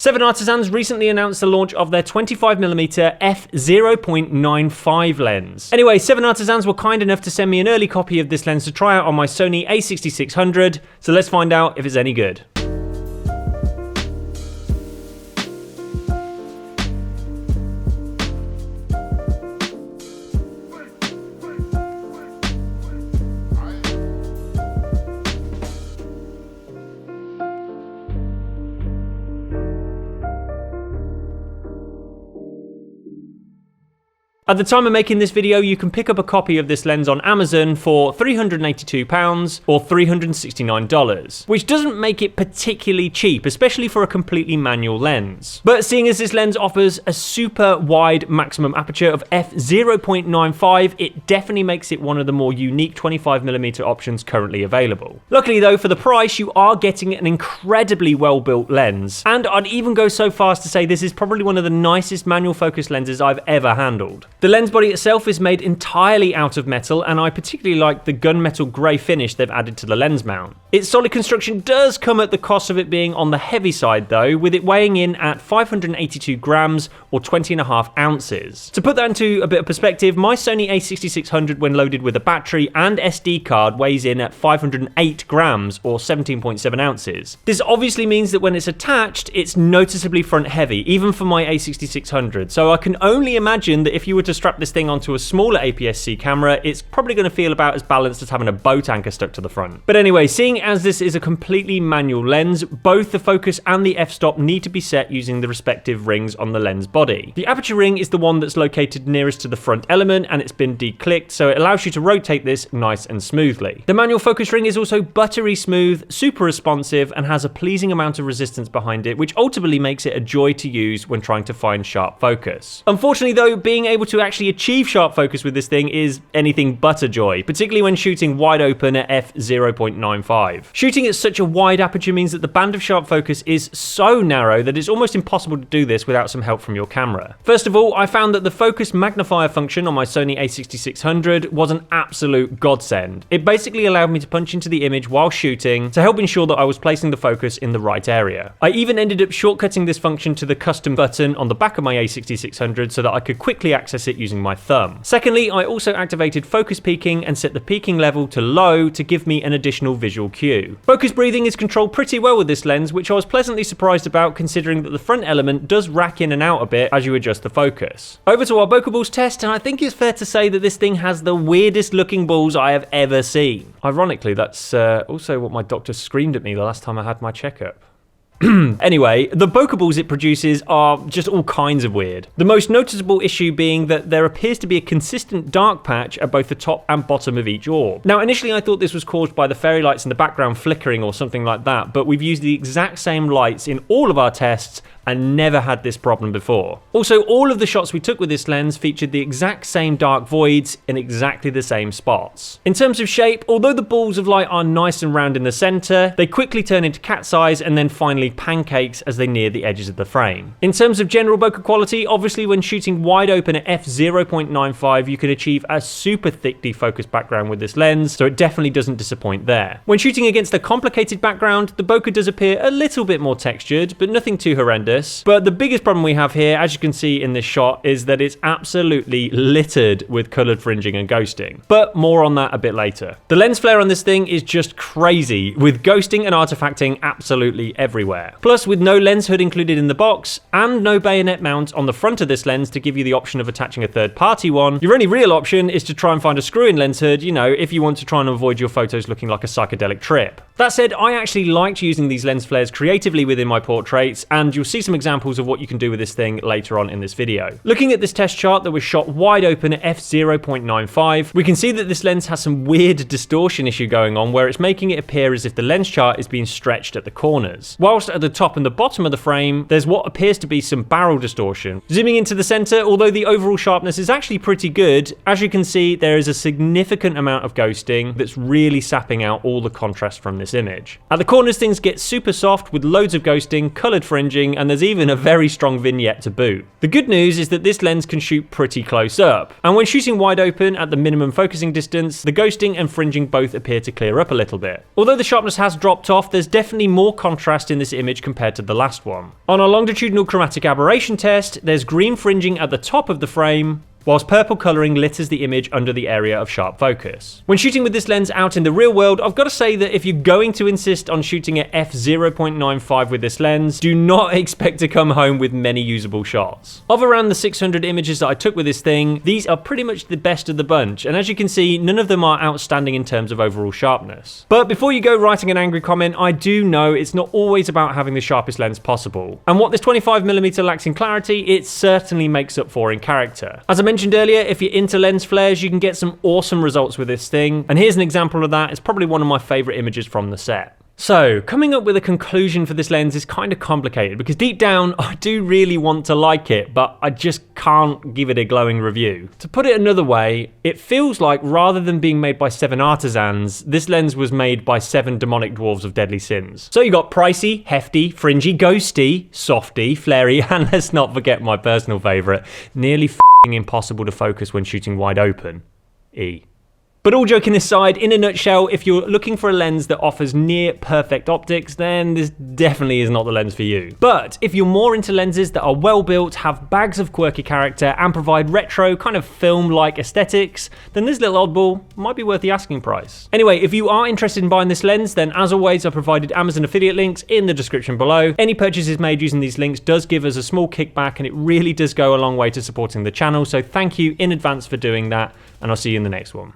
7Artisans recently announced the launch of their 25mm f/0.95 lens. Anyway, 7Artisans were kind enough to send me an early copy of this lens to try out on my Sony A6600, so let's find out if it's any good. At the time of making this video, you can pick up a copy of this lens on Amazon for £382 or $369, which doesn't make it particularly cheap, especially for a completely manual lens. But seeing as this lens offers a super wide maximum aperture of f/0.95, it definitely makes it one of the more unique 25mm options currently available. Luckily though, for the price, you are getting an incredibly well-built lens, and I'd even go so far as to say this is probably one of the nicest manual focus lenses I've ever handled. The lens body itself is made entirely out of metal, and I particularly like the gunmetal grey finish they've added to the lens mount. Its solid construction does come at the cost of it being on the heavy side though, with it weighing in at 582 grams or 20.5 ounces. To put that into a bit of perspective, my Sony A6600 when loaded with a battery and SD card weighs in at 508 grams or 17.7 ounces. This obviously means that when it's attached, it's noticeably front heavy, even for my A6600, so I can only imagine that if you were to strap this thing onto a smaller APS-C camera, it's probably going to feel about as balanced as having a boat anchor stuck to the front. But anyway, seeing as this is a completely manual lens, both the focus and the f-stop need to be set using the respective rings on the lens body. The aperture ring is the one that's located nearest to the front element, and it's been declicked, so it allows you to rotate this nice and smoothly. The manual focus ring is also buttery smooth, super responsive, and has a pleasing amount of resistance behind it, which ultimately makes it a joy to use when trying to find sharp focus. Unfortunately though, being able to actually achieve sharp focus with this thing is anything but a joy, particularly when shooting wide open at f/0.95. Shooting at such a wide aperture means that the band of sharp focus is so narrow that it's almost impossible to do this without some help from your camera. First of all, I found that the focus magnifier function on my Sony A6600 was an absolute godsend. It basically allowed me to punch into the image while shooting to help ensure that I was placing the focus in the right area. I even ended up shortcutting this function to the custom button on the back of my A6600 so that I could quickly access it using my thumb. Secondly, I also activated focus peaking and set the peaking level to low to give me an additional visual cue. Focus breathing is controlled pretty well with this lens, which I was pleasantly surprised about considering that the front element does rack in and out a bit as you adjust the focus. Over to our Bokeh balls test, and I think it's fair to say that this thing has the weirdest looking balls I have ever seen. Ironically, that's also what my doctor screamed at me the last time I had my checkup. Anyway, the Bokeh balls it produces are just all kinds of weird. The most noticeable issue being that there appears to be a consistent dark patch at both the top and bottom of each orb. Now, initially I thought this was caused by the fairy lights in the background flickering or something like that, but we've used the exact same lights in all of our tests and never had this problem before. Also, all of the shots we took with this lens featured the exact same dark voids in exactly the same spots. In terms of shape, although the balls of light are nice and round in the center, they quickly turn into cat's eyes and then finally pancakes as they near the edges of the frame. In terms of general bokeh quality, obviously when shooting wide open at f/0.95, you can achieve a super thick defocused background with this lens, so it definitely doesn't disappoint there. When shooting against a complicated background, the bokeh does appear a little bit more textured, but nothing too horrendous. But the biggest problem we have here, as you can see in this shot, is that it's absolutely littered with colored fringing and ghosting. But more on that a bit later. The lens flare on this thing is just crazy, with ghosting and artifacting absolutely everywhere. Plus, with no lens hood included in the box, and no bayonet mount on the front of this lens to give you the option of attaching a third-party one, your only real option is to try and find a screw-in lens hood, you know, if you want to try and avoid your photos looking like a psychedelic trip. That said, I actually liked using these lens flares creatively within my portraits, and you'll see some examples of what you can do with this thing later on in this video. Looking at this test chart that was shot wide open at f/0.95, we can see that this lens has some weird distortion issue going on where it's making it appear as if the lens chart is being stretched at the corners. Whilst at the top and the bottom of the frame, there's what appears to be some barrel distortion. Zooming into the center, although the overall sharpness is actually pretty good, as you can see, there is a significant amount of ghosting that's really sapping out all the contrast from this image. At the corners, things get super soft with loads of ghosting, colored fringing, and there's even a very strong vignette to boot. The good news is that this lens can shoot pretty close up, and when shooting wide open at the minimum focusing distance, the ghosting and fringing both appear to clear up a little bit. Although the sharpness has dropped off, there's definitely more contrast in this image compared to the last one. On our longitudinal chromatic aberration test, there's green fringing at the top of the frame, whilst purple colouring litters the image under the area of sharp focus. When shooting with this lens out in the real world, I've got to say that if you're going to insist on shooting at f/0.95 with this lens, do not expect to come home with many usable shots. Of around the 600 images that I took with this thing, these are pretty much the best of the bunch, and as you can see, none of them are outstanding in terms of overall sharpness. But before you go writing an angry comment, I do know it's not always about having the sharpest lens possible. And what this 25mm lacks in clarity, it certainly makes up for in character. As I mentioned earlier, if you're into lens flares, you can get some awesome results with this thing, and here's an example of that. It's probably one of my favourite images from the set. So, coming up with a conclusion for this lens is kind of complicated, because deep down, I do really want to like it, but I just can't give it a glowing review. To put it another way, it feels like rather than being made by 7Artisans, this lens was made by 7 demonic dwarves of deadly sins. So you got pricey, hefty, fringy, ghosty, softy, flary, and let's not forget my personal favourite, nearly f***ing impossible to focus when shooting wide open. E. But all joking aside, in a nutshell, if you're looking for a lens that offers near perfect optics, then this definitely is not the lens for you. But if you're more into lenses that are well built, have bags of quirky character, and provide retro, kind of film-like aesthetics, then this little oddball might be worth the asking price. Anyway, if you are interested in buying this lens, then as always, I've provided Amazon affiliate links in the description below. Any purchases made using these links does give us a small kickback, and it really does go a long way to supporting the channel, so thank you in advance for doing that, and I'll see you in the next one.